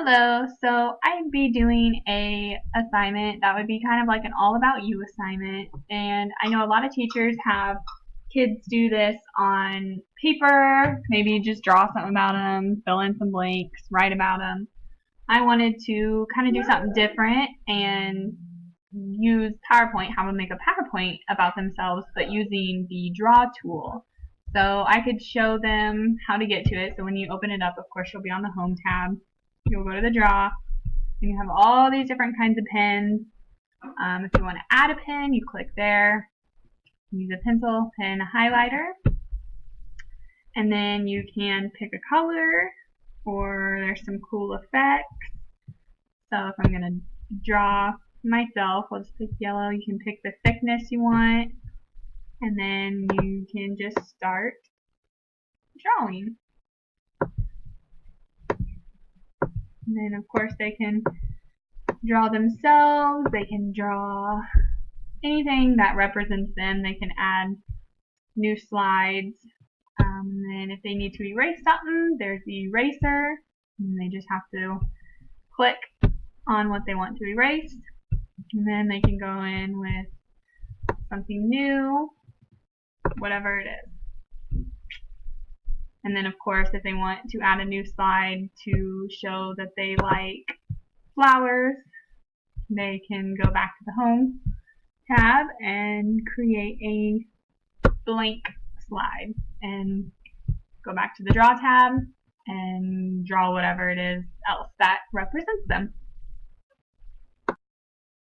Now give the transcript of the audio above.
Hello, so I'd be doing a assignment that would be kind of like an all about you assignment. And I know a lot of teachers have kids do this on paper, maybe just draw something about them, fill in some blanks, write about them. I wanted to kind of do something different and use PowerPoint, have them make a PowerPoint about themselves, but using the draw tool. So I could show them how to get to it. So when you open it up, of course, you'll be on the home tab. You'll go to the draw, and you have all these different kinds of pens. If you want to add a pen, you click there. Use a pencil, pen, highlighter, and then you can pick a color, or there's some cool effects. So if I'm going to draw myself, I'll just pick yellow. You can pick the thickness you want, and then you can just start drawing. And then of course they can draw themselves, they can draw anything that represents them, they can add new slides. And then if they need to erase something, there's the eraser, and they just have to click on what they want to erase. And then they can go in with something new, whatever it is. And then of course if they want to add a new slide to show that they like flowers, they can go back to the home tab and create a blank slide and go back to the draw tab and draw whatever it is else that represents them.